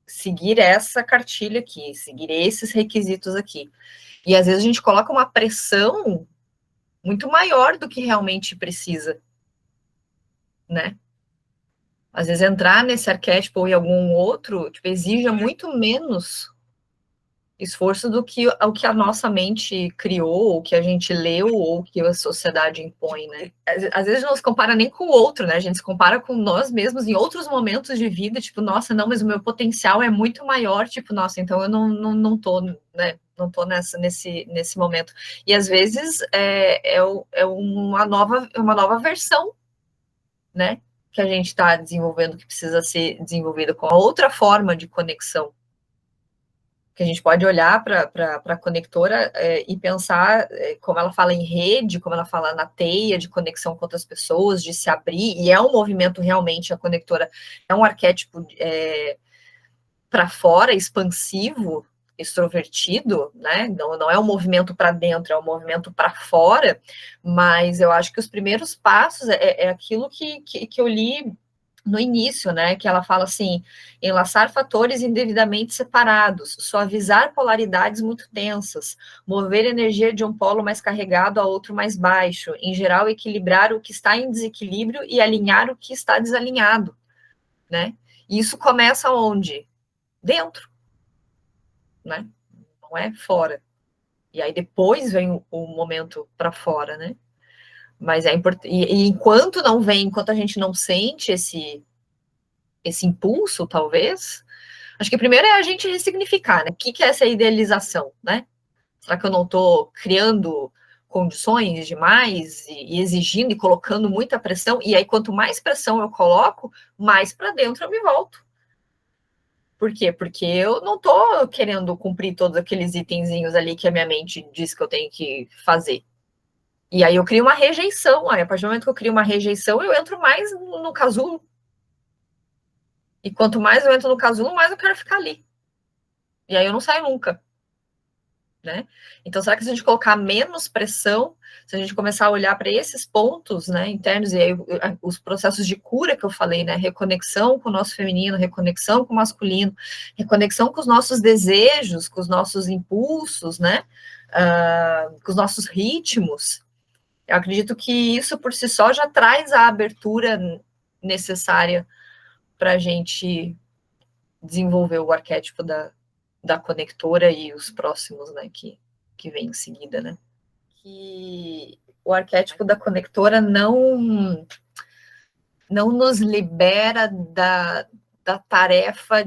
Speaker 1: seguir essa cartilha aqui, seguir esses requisitos aqui. E às vezes a gente coloca uma pressão muito maior do que realmente precisa, né? Às vezes entrar nesse arquétipo ou em algum outro, tipo, exige muito menos esforço do que o que a nossa mente criou, ou que a gente leu, ou que a sociedade impõe, né? Às vezes não se compara nem com o outro, né? A gente se compara com nós mesmos em outros momentos de vida, tipo, nossa, não, mas o meu potencial é muito maior, tipo, nossa, então eu não tô, né? Não tô nesse momento. E às vezes é uma nova versão, né? Que a gente está desenvolvendo, que precisa ser desenvolvida com a outra forma de conexão. Que a gente pode olhar para a conectora e pensar como ela fala em rede, como ela fala na teia de conexão com outras pessoas, de se abrir, e é um movimento realmente, a conectora é um arquétipo para fora, expansivo, extrovertido, né? Não é um movimento para dentro, é um movimento para fora, mas eu acho que os primeiros passos é aquilo que eu li no início, né, que ela fala assim, enlaçar fatores indevidamente separados, suavizar polaridades muito tensas, mover energia de um polo mais carregado a outro mais baixo, em geral equilibrar o que está em desequilíbrio e alinhar o que está desalinhado, né? E isso começa onde? Dentro, né? Não é fora. E aí depois vem o momento para fora, né? Mas é importante. E enquanto não vem, enquanto a gente não sente esse impulso, talvez, acho que primeiro é a gente ressignificar, né? O que é essa idealização, né? Será que eu não estou criando condições demais e exigindo e colocando muita pressão? E aí, quanto mais pressão eu coloco, mais para dentro eu me volto. Por quê? Porque eu não estou querendo cumprir todos aqueles itenzinhos ali que a minha mente diz que eu tenho que fazer. E aí eu crio uma rejeição. Aí, a partir do momento que eu crio uma rejeição, eu entro mais no casulo. E quanto mais eu entro no casulo, mais eu quero ficar ali. E aí eu não saio nunca. Né? Então, será que se a gente colocar menos pressão, se a gente começar a olhar para esses pontos, né, internos, e aí os processos de cura que eu falei, né, reconexão com o nosso feminino, reconexão com o masculino, reconexão com os nossos desejos, com os nossos impulsos, né, com os nossos ritmos, eu acredito que isso por si só já traz a abertura necessária para a gente desenvolver o arquétipo da conectora e os próximos, né, que vem em seguida, né. Que o arquétipo da conectora não nos libera da tarefa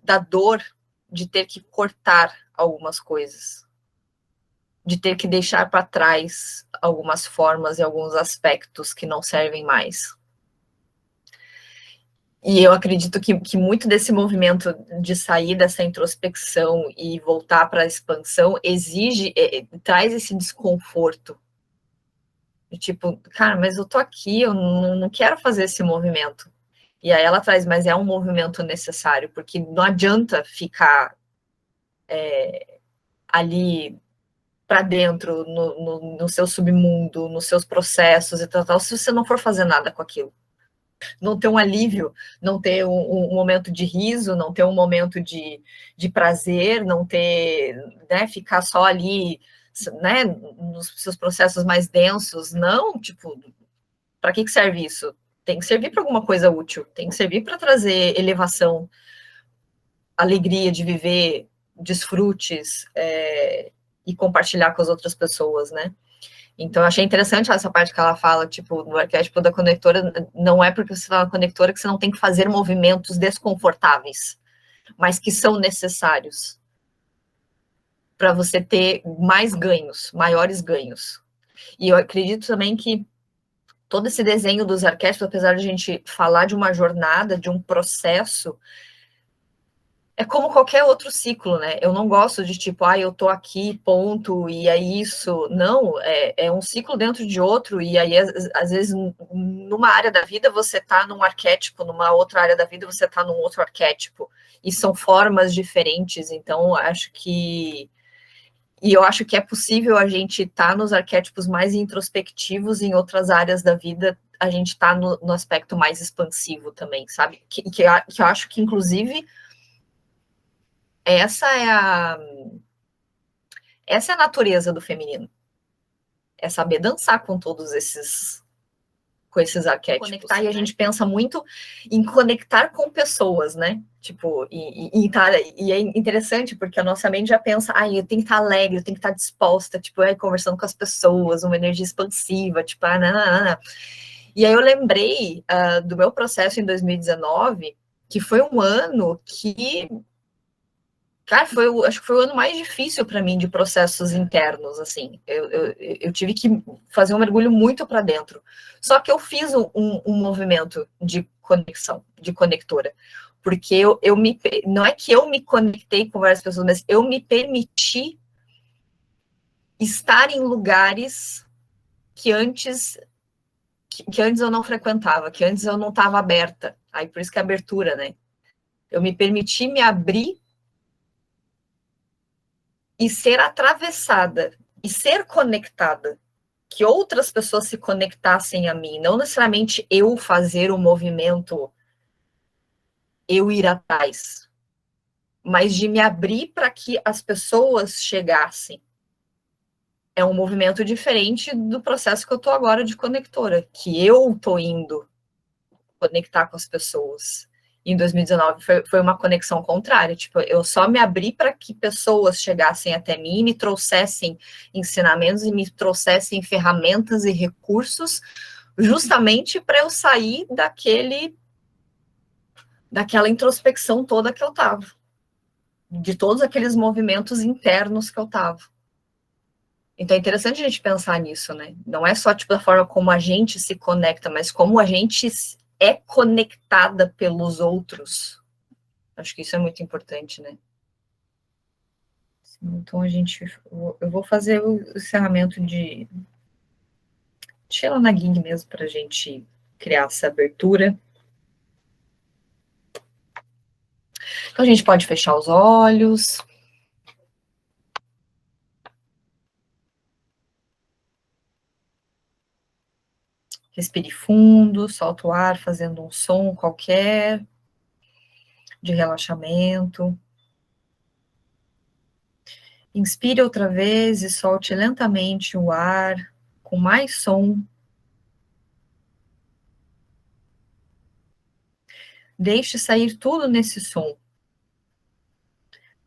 Speaker 1: da dor de ter que cortar algumas coisas, de ter que deixar para trás algumas formas e alguns aspectos que não servem mais. E eu acredito que muito desse movimento de sair dessa introspecção e voltar para a expansão traz esse desconforto. Tipo, cara, mas eu tô aqui, eu não quero fazer esse movimento. E aí ela traz, mas é um movimento necessário, porque não adianta ficar ali para dentro, no seu submundo, nos seus processos e tal, se você não for fazer nada com aquilo. Não ter um alívio, não ter um momento de riso, não ter um momento de prazer, não ter, né, ficar só ali, né, nos seus processos mais densos, não, tipo, para que serve isso? Tem que servir para alguma coisa útil, tem que servir para trazer elevação, alegria de viver, desfrutes, e compartilhar com as outras pessoas, né? Então, eu achei interessante essa parte que ela fala, tipo, no arquétipo da conectora, não é porque você está na conectora que você não tem que fazer movimentos desconfortáveis, mas que são necessários para você ter mais ganhos, maiores ganhos. E eu acredito também que todo esse desenho dos arquétipos, apesar de a gente falar de uma jornada, de um processo, é como qualquer outro ciclo, né? Eu não gosto de tipo, eu tô aqui, ponto, e é isso. Não, é um ciclo dentro de outro, e aí, às vezes, numa área da vida você tá num arquétipo, numa outra área da vida você tá num outro arquétipo, e são formas diferentes, então eu acho que é possível a gente estar nos arquétipos mais introspectivos, em outras áreas da vida a gente está no aspecto mais expansivo também, sabe? Que eu acho que, inclusive, essa é a natureza do feminino. É saber dançar com todos esses arquétipos. Conectar, e a gente pensa muito em conectar com pessoas, né? Tipo, e é interessante porque a nossa mente já pensa, eu tenho que estar alegre, eu tenho que estar disposta, tipo, conversando com as pessoas, uma energia expansiva, tipo, nananana. E aí eu lembrei do meu processo em 2019, que foi um ano que, cara, acho que foi o ano mais difícil para mim de processos internos, assim. Eu tive que fazer um mergulho muito para dentro. Só que eu fiz um movimento de conexão, de conectora. Porque não é que eu me conectei com várias pessoas, mas eu me permiti estar em lugares que antes eu não frequentava, que antes eu não estava aberta. Aí por isso que é abertura, né? Eu me permiti me abrir e ser atravessada, e ser conectada que outras pessoas se conectassem a mim, não necessariamente eu fazer o movimento, eu ir atrás, mas de me abrir para que as pessoas chegassem. É um movimento diferente do processo que eu estou agora de conectora, que eu estou indo conectar com as pessoas. Em 2019 foi uma conexão contrária, tipo, eu só me abri para que pessoas chegassem até mim e me trouxessem ensinamentos e me trouxessem ferramentas e recursos, justamente para eu sair daquela introspecção toda que eu estava, de todos aqueles movimentos internos que eu estava. Então é interessante a gente pensar nisso, né? Não é só tipo da forma como a gente se conecta, mas como a gente é conectada pelos outros. Acho que isso é muito importante, né? Então eu vou fazer o encerramento de Sheila Naguin mesmo para a gente criar essa abertura. Então a gente pode fechar os olhos. Respire fundo, solta o ar fazendo um som qualquer de relaxamento. Inspire outra vez e solte lentamente o ar com mais som. Deixe sair tudo nesse som.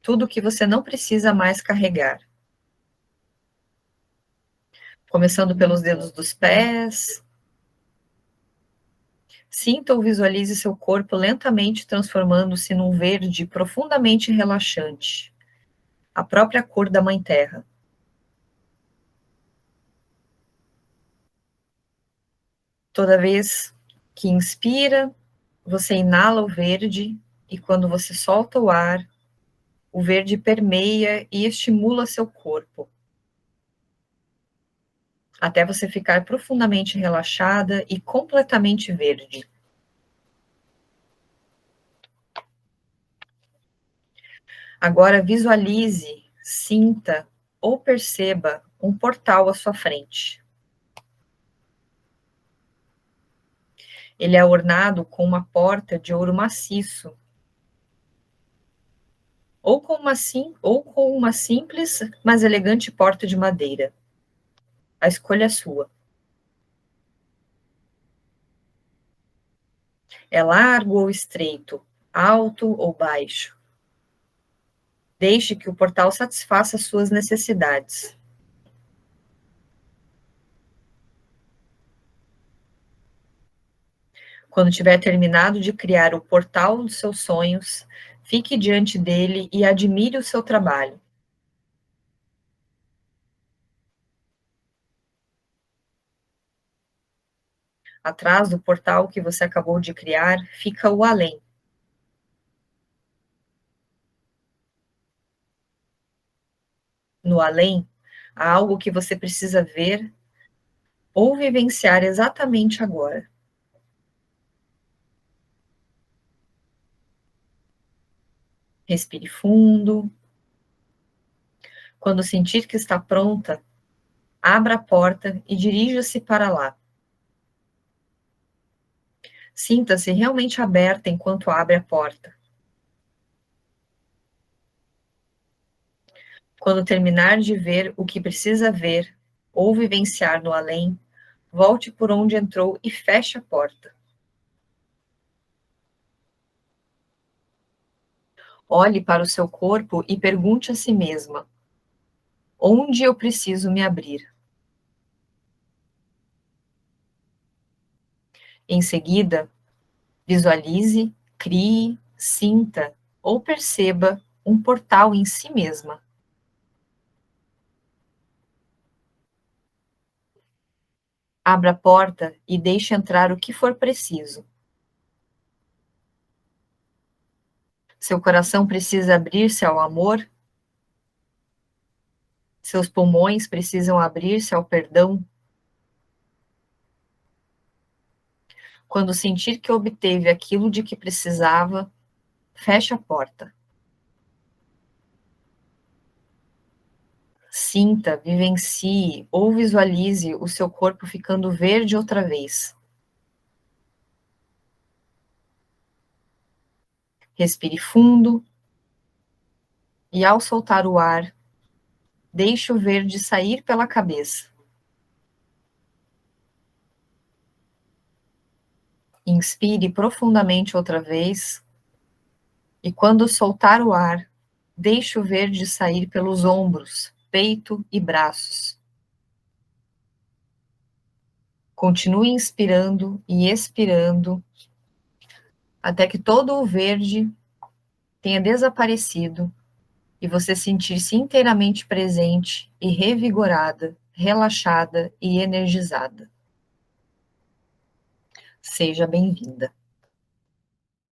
Speaker 1: Tudo que você não precisa mais carregar. Começando pelos dedos dos pés. Sinta ou visualize seu corpo lentamente transformando-se num verde profundamente relaxante. A própria cor da Mãe Terra. Toda vez que inspira, você inala o verde e quando você solta o ar, o verde permeia e estimula seu corpo, até você ficar profundamente relaxada e completamente verde. Agora visualize, sinta ou perceba um portal à sua frente. Ele é ornado com uma porta de ouro maciço, ou com uma simples, mas elegante porta de madeira. A escolha é sua. É largo ou estreito, alto ou baixo. Deixe que o portal satisfaça suas necessidades. Quando tiver terminado de criar o portal dos seus sonhos, fique diante dele e admire o seu trabalho. Atrás do portal que você acabou de criar, fica o além. No além, há algo que você precisa ver ou vivenciar exatamente agora. Respire fundo. Quando sentir que está pronta, abra a porta e dirija-se para lá. Sinta-se realmente aberta enquanto abre a porta. Quando terminar de ver o que precisa ver ou vivenciar no além, volte por onde entrou e feche a porta. Olhe para o seu corpo e pergunte a si mesma: onde eu preciso me abrir? Em seguida, visualize, crie, sinta ou perceba um portal em si mesma. Abra a porta e deixe entrar o que for preciso. Seu coração precisa abrir-se ao amor? Seus pulmões precisam abrir-se ao perdão? Quando sentir que obteve aquilo de que precisava, feche a porta. Sinta, vivencie ou visualize o seu corpo ficando verde outra vez. Respire fundo e, ao soltar o ar, deixe o verde sair pela cabeça. Inspire profundamente outra vez e, quando soltar o ar, deixe o verde sair pelos ombros, peito e braços. Continue inspirando e expirando até que todo o verde tenha desaparecido e você sentir-se inteiramente presente e revigorada, relaxada e energizada. Seja bem-vinda.